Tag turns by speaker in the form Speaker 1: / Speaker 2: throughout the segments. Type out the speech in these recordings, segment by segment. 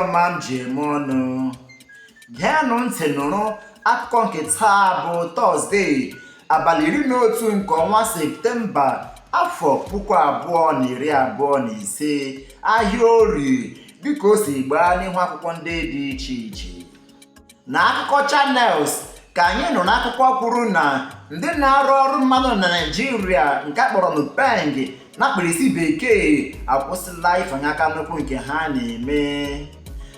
Speaker 1: ọma m ji eme ọnụ. Geenụ ntị nụrụ akụkọ nke taa bụ Tọzdee abalị 11 nke ọnwa Septemba afọ 2025 ahịa Orie dịka o si gbaa n'ihu akwụkwọ ndị dị iche iche. N'akụkọ Channels ka anyị nọ n'akụkọ kwuru na ndị na-arụ ọrụ mmanụ na Naịjirịa nke akpọrọ Nupeng na mkpirisi bekee akwụsịla ifanye aka n'okwu nke ha na-eme.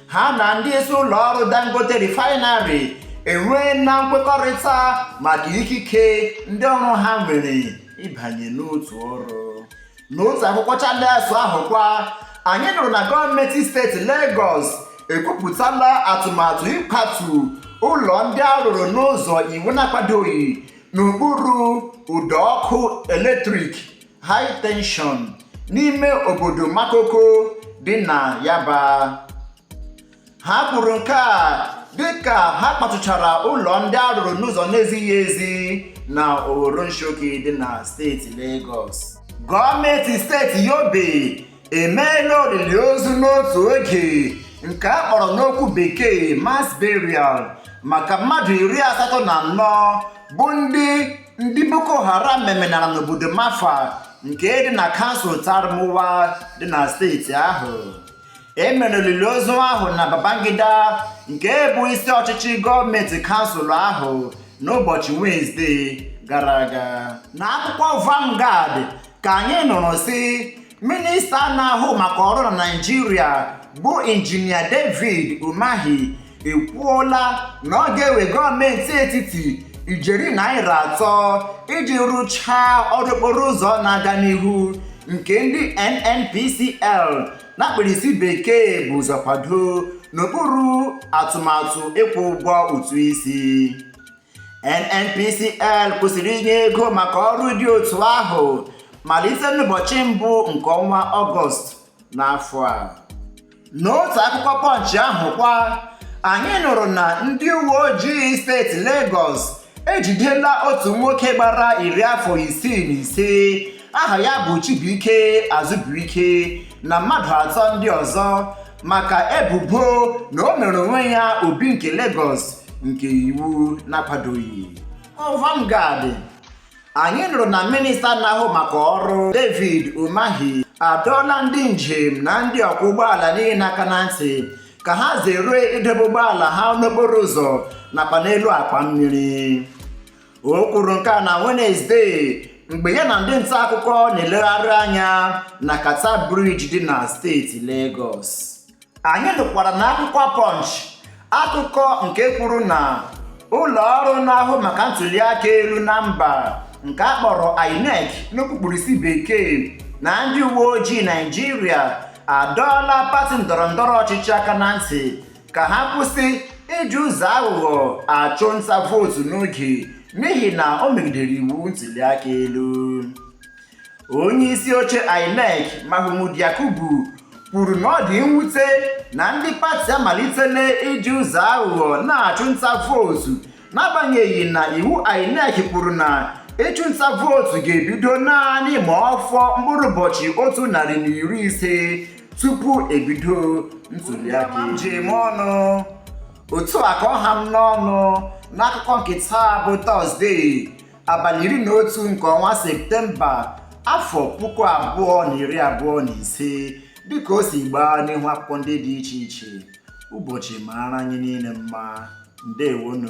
Speaker 1: Ha na ndị isi ụlọ ọrụ Dangote Refinery enwee na nkwekọrịta maka ikike ndị ọrụ ha nwere ịbanye n'otu ọrụ. N'otu akwụkwọ Channels ahụ kwa, anyị nụrụ na gọọmenti steeti Lagos ekwupụtala atụmatụ ịkwatu ụlọ ndị a rụrụ n'ụzọ iwu na-akwadoghị n'okpuru ụdọ ọkụ eletrik high tension n'ime obodo Makoko dị na Yaba. Ha kwuru nke a dịka ha kpatụchara ụlọ ndị a rụrụ n'ụzọ na-ezighị ezi na Oronshoki dị na steeti Lagos. Gọọmenti steeti Yobe emeela olili ozu n'otu oge nke a kpọrọ n'okwu bekee mass burial maka mmadụ 84 bụ ndị Boko Haram memenara n'obodo Mafa nke dị na kansụl Tarmuwa dị na steeti ahụ. Emere olili ozu ahụ na Babangida nke bụ isi ọchịchị gọọmenti kansụl ahụ n'ụbọchị Wenezdee gara aga. N'akwụkwọ Vanguard ka anyị nụrụ sị minista na-ahụ maka ọrụ na Naịjirịa bụ injinia David Umahi ekwuola na ọ ga-ewe gọọmenti etiti ijeri naira 3 iji rụchaa ọrụ okporo ụzọ na-aga n'ihu nke ndị NNPCL na mkpirisi bekee bụ ụzọ kwado n'okpuru atụmatụ ịkwụ ụgwọ ụtụ isi. NNPCL kwụsịrị inye ego maka ọrụ dị otu ahụ malite n'ụbọchị mbụ nke ọnwa Ọgọst n'afọ a. N'otu akụkọ Punch ahụ kwa, anyị nụrụ na ndị uwe ojii steeti Lagos ejidela otu nwoke gbara 65 aha ya bụ Chibuike Azụbụike na mmadụ 3 ndị ọzọ maka ebubo na o mere onwe ya obi nke Lagos nke iwu na-akwadoghị. Vanguard anyị nụrụ na minista na-ahụ maka ọrụ David Umahi adọọla ndị njem na ndị ọkwọ ụgbọala niile n'aka na ntị ka ha zere idobe ụgbọala ha n'okporo ụzọ nakwa n'elu akwa mmiri. O kwuru nke a na Wenezdee mgbe ya na ndị nta akụkọ na-elegharị anya na Kata Bridge dị na steeti Lagos. Anyị nụkwara n'akwụkwọ Punch akụkọ nke kwuru na ụlọ ọrụ na-ahụ maka ntụliaka elu na mba nke a kpọrọ INEC n'okpukpurisi bekee na ndị uwe ojii Naịjirịa adọọla pati ndọrọndọrọ ọchịchị aka na ntị ka ha kwụsị iji ụzọ aghụghọ achụ nta vootu n'oge n'ihi na o megidere iwu ntụliaka elu. Onye isi oche INEC Mahmood Yakubu kwuru na ọ dị mwute na ndị pati amalitela iji ụzọ aghụghọ na-achụ nta vootu n'agbanyeghị na iwu INEC kwuru na ịchụ nta vootu ga-ebido naanị ma ọfọ mkpụrụ ụbọchị 150 tupu ebido ntụliaka njem ọnụ. Otu a ka ọha m n'ọnụ n'akụkọ nke taa bụ Tọzdee abalị 11 nke ọnwa Septemba afọ 2025 dịka o si gbaa n'ihu akwụkwọ ndị dị iche iche. Ụbọchị mara anyị niile mma. Ndewonu.